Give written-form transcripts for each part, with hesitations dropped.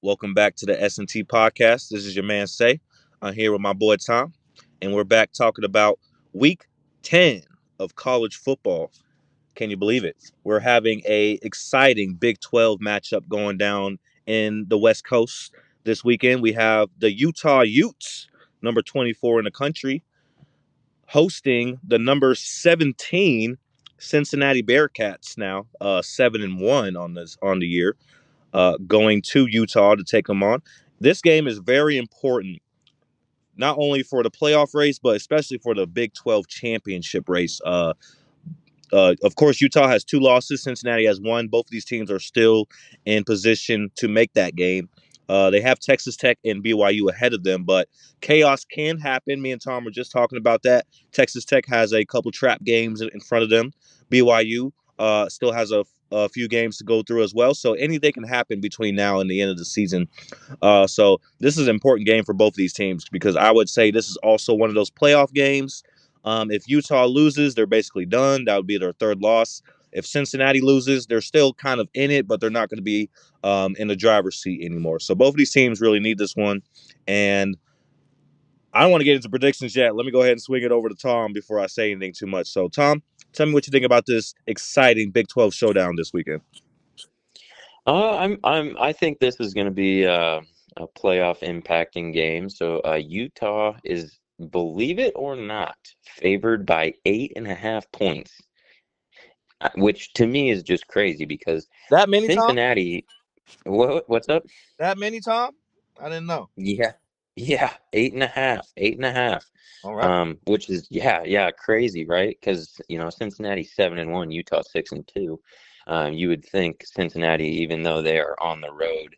Welcome back to the S&T podcast. This is your man Say. I'm here with my boy Tom, and we're back talking about week 10 of college football. Can you believe it? We're having a exciting Big 12 matchup going down in the West Coast this weekend. We have the Utah Utes, number 24 in the country, hosting the number 17 Cincinnati Bearcats now, 7-1 on the year, going to Utah to take them on. This game is very important, not only for the playoff race, but especially for the Big 12 championship race. Of course, Utah has two losses. Cincinnati has one. Both of these teams are still in position to make that game. They have Texas Tech and BYU ahead of them, but chaos can happen. Me and Tom were just talking about that. Texas Tech has a couple trap games in front of them. BYU still has a few games to go through as well. So anything can happen between now and the end of the season. So this is an important game for both of these teams because I would say this is also one of those playoff games. If Utah loses, they're basically done. That would be their third loss. If Cincinnati loses, they're still kind of in it, but they're not going to be in the driver's seat anymore. So both of these teams really need this one. And I don't want to get into predictions yet. Let me go ahead and swing it over to Tom before I say anything too much. So, Tom, tell me what you think about this exciting Big 12 showdown this weekend. I think this is going to be a playoff impacting game. So Utah is, believe it or not, favored by 8.5 points, which to me is just crazy because That many, Tom? Cincinnati. What's up? That many, Tom? I didn't know. Yeah, yeah, 8.5, 8.5. All right. Which is crazy, right? Because Cincinnati 7-1, Utah 6-2. You would think Cincinnati, even though they are on the road,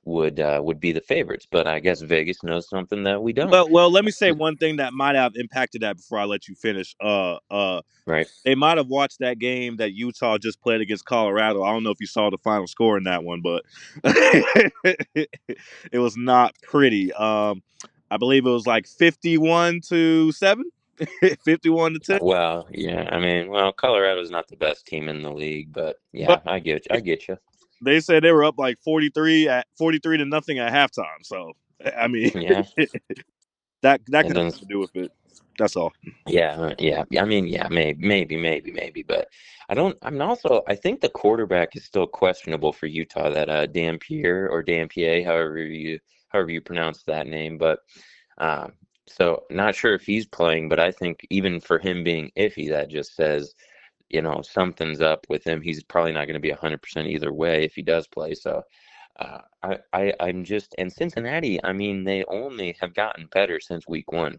would be the favorites, but I guess Vegas knows something that we don't. Well, let me say one thing that might have impacted that before I let you finish. Right. They might have watched that game that Utah just played against Colorado. I don't know if you saw the final score in that one, but it was not pretty. I believe it was like 51-7, 51-10. Well, yeah, I mean, Colorado's not the best team in the league, but But yeah, I get you. they said they were up like 43 to nothing at halftime. So I mean, Yeah, that it could have doesn't. something to do with it. That's all. Yeah. I mean, yeah, maybe, but I think the quarterback is still questionable for Utah. That Dampier or Dampier, however you pronounce that name, but uh, so not sure if he's playing, but I think even for him being iffy, that just says something's up with him. He's probably not going to be 100% either way if he does play. So I'm just and Cincinnati. I mean, they only have gotten better since week one.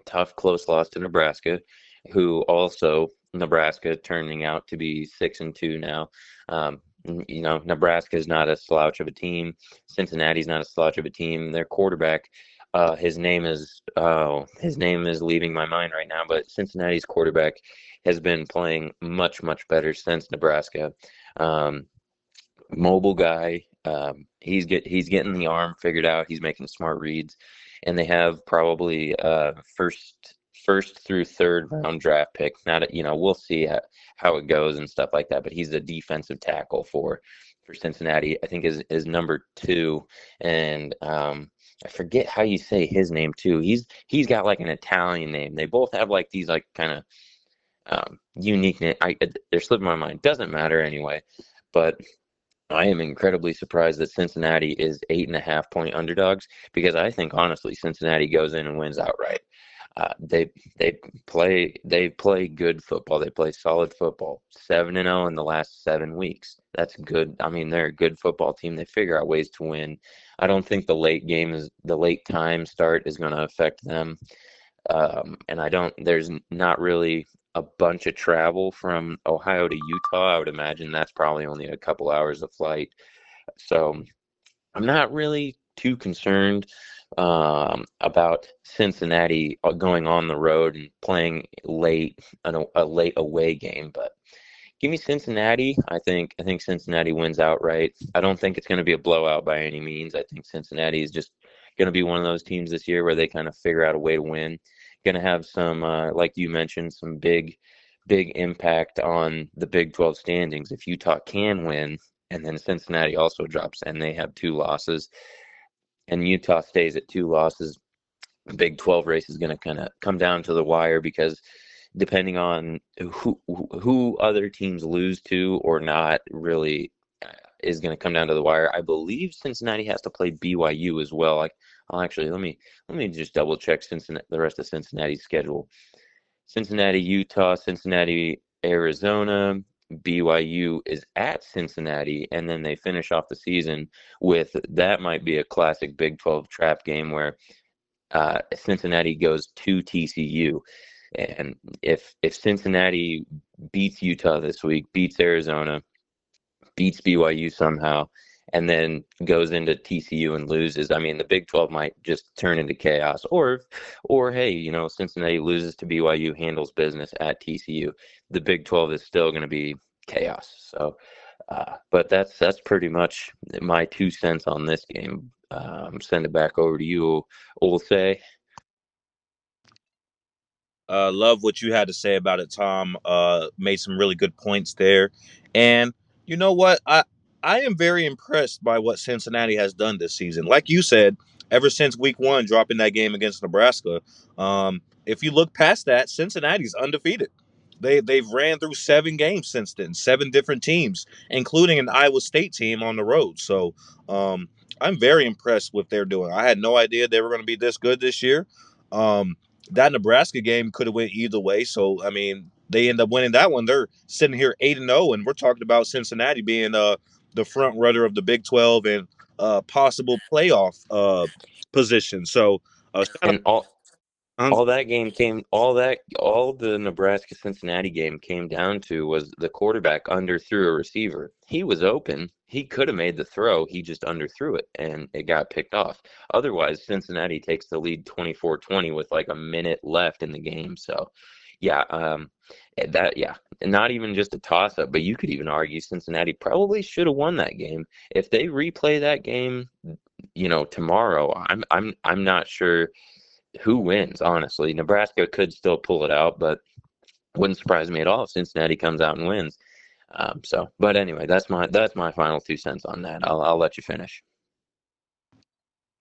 Tough, close loss to Nebraska, who also Nebraska turning out to be 6-2 now. Nebraska is not a slouch of a team. Cincinnati's not a slouch of a team. Their quarterback, his name is leaving my mind right now, but Cincinnati's quarterback has been playing much, much better since Nebraska. Um, Mobile guy. He's getting the arm figured out. He's making smart reads, and they have probably first through third round draft pick. Not we'll see how it goes and stuff like that. But he's a defensive tackle for Cincinnati. I think is number two, and I forget how you say his name too. He's got like an Italian name. They both have like these like kind of unique name. They're slipping my mind. Doesn't matter anyway, but. I am incredibly surprised that Cincinnati is 8.5 point underdogs because I think honestly Cincinnati goes in and wins outright. They play good football. They play solid football. 7-0 in the last 7 weeks. That's good. I mean, they're a good football team. They figure out ways to win. I don't think the late time start is going to affect them. And there's not really a bunch of travel from Ohio to Utah. I would imagine that's probably only a couple hours of flight. So I'm not really too concerned about Cincinnati going on the road and playing late, a late away game. But give me Cincinnati. I think Cincinnati wins outright. I don't think it's going to be a blowout by any means. I think Cincinnati is just going to be one of those teams this year where they kind of figure out a way to win. Going to have some, like you mentioned, some big impact on the Big 12 standings. If Utah can win and then Cincinnati also drops, and they have 2 losses, and Utah stays at 2 losses. Big 12 race is going to kind of come down to the wire because depending on who other teams lose to or not really is going to come down to the wire. I believe Cincinnati has to play BYU as well. I'll actually let me just double check Cincinnati, the rest of Cincinnati's schedule. Cincinnati, Utah, Cincinnati, Arizona. BYU is at Cincinnati, and then they finish off the season with that might be a classic Big 12 trap game where Cincinnati goes to TCU. And if Cincinnati beats Utah this week, beats Arizona, beats BYU somehow, and then goes into TCU and loses, I mean, the Big 12 might just turn into chaos. Or hey, Cincinnati loses to BYU, handles business at TCU. The Big 12 is still going to be chaos. So, but that's pretty much my 2 cents on this game. Send it back over to you, Olsay. Love what you had to say about it, Tom. Made some really good points there. And you know what? I am very impressed by what Cincinnati has done this season. Like you said, ever since week one, dropping that game against Nebraska, if you look past that, Cincinnati's undefeated. They've ran through 7 games since then, 7 different teams, including an Iowa State team on the road. So I'm very impressed with what they're doing. I had no idea they were going to be this good this year. Um, that Nebraska game could have went either way. So I mean, they end up winning that one. They're sitting here 8-0, and we're talking about Cincinnati being the front runner of the Big 12 and possible playoff position. So shout And out. all the Nebraska Cincinnati game came down to was the quarterback underthrew a receiver. He was open. He could have made the throw. He just underthrew it and it got picked off. Otherwise, Cincinnati takes the lead 24-20 with like a minute left in the game. So, yeah, yeah, not even just a toss up, but you could even argue Cincinnati probably should have won that game. If they replay that game, tomorrow, I'm not sure who wins, honestly. Nebraska could still pull it out, but wouldn't surprise me at all if Cincinnati comes out and wins. But anyway, that's my final 2 cents on that. I'll let you finish.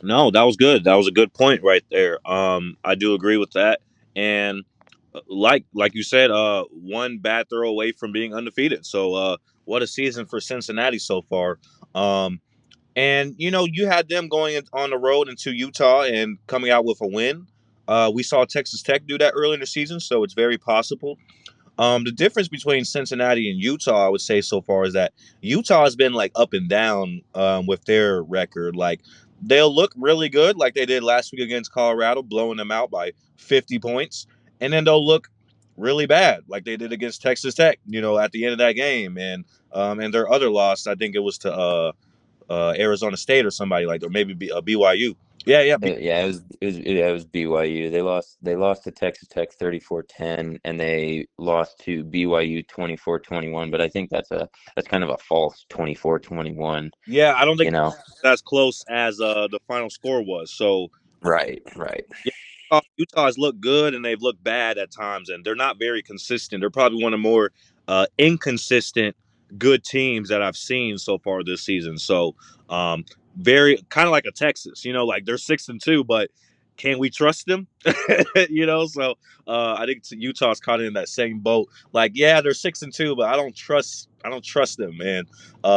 No, that was good. That was a good point right there. I do agree with that. And like you said, one bad throw away from being undefeated. So what a season for Cincinnati so far. Um, And you had them going on the road into Utah and coming out with a win. We saw Texas Tech do that early in the season, so it's very possible. The difference between Cincinnati and Utah, I would say so far, is that Utah has been like up and down with their record. Like they'll look really good, like they did last week against Colorado, blowing them out by 50 points, and then they'll look really bad, like they did against Texas Tech. At the end of that game, and their other loss, I think it was to Arizona State or somebody like, or maybe BYU. Yeah, yeah. Yeah, it was BYU. They lost to Texas Tech 34-10, and they lost to BYU 24-21, but I think that's kind of a false 24-21, Yeah, I don't think you know. that's close as the final score was. So Right, right. yeah, Utah has looked good and they've looked bad at times, and they're not very consistent. They're probably one of the more inconsistent good teams that I've seen so far this season. So, very kind of like a Texas, like they're 6-2, but can we trust them? So I think Utah's caught in that same boat. Like, yeah, they're 6-2, but I don't trust them, man.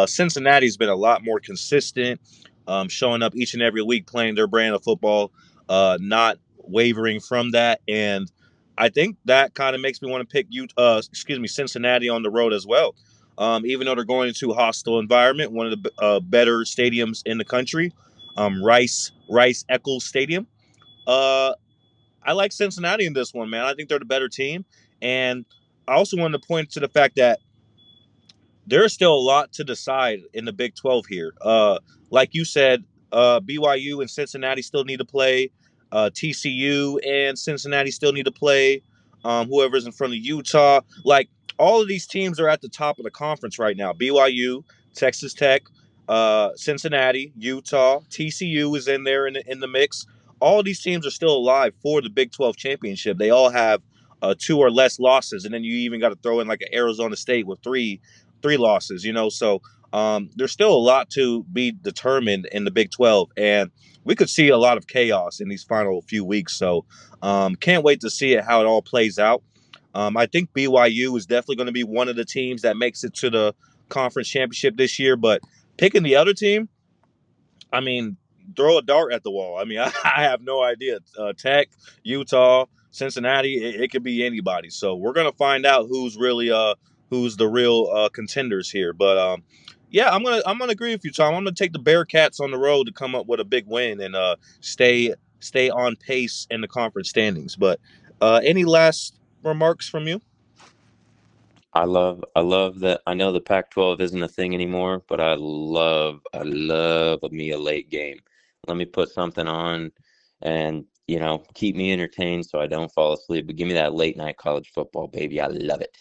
Cincinnati's been a lot more consistent, showing up each and every week, playing their brand of football, not wavering from that. And I think that kind of makes me want to pick Cincinnati on the road as well. Even though they're going into a hostile environment, one of the better stadiums in the country, Rice Eccles Stadium. Uh, I like Cincinnati in this one, man. I think they're the better team, and I also wanted to point to the fact that there's still a lot to decide in the Big 12 here. Like you said, BYU and Cincinnati still need to play. TCU and Cincinnati still need to play. Whoever's in front of Utah. Like, all of these teams are at the top of the conference right now. BYU, Texas Tech, Cincinnati, Utah, TCU is in there in the mix. All of these teams are still alive for the Big 12 championship. They all have 2 or less losses, and then you even got to throw in like an Arizona State with three losses. So There's still a lot to be determined in the Big 12, and we could see a lot of chaos in these final few weeks. So, can't wait to see it how it all plays out. I think BYU is definitely going to be one of the teams that makes it to the conference championship this year. But picking the other team, I mean, throw a dart at the wall. I mean, I have no idea. Tech, Utah, Cincinnati, it could be anybody. So we're gonna find out who's really who's the real contenders here. But yeah, I'm gonna agree with you, Tom. I'm gonna take the Bearcats on the road to come up with a big win and stay on pace in the conference standings. But any last remarks from you? I love that. I know the Pac-12 isn't a thing anymore, but I love me a late game. Let me put something on and, keep me entertained so I don't fall asleep. But give me that late night college football, baby. I love it.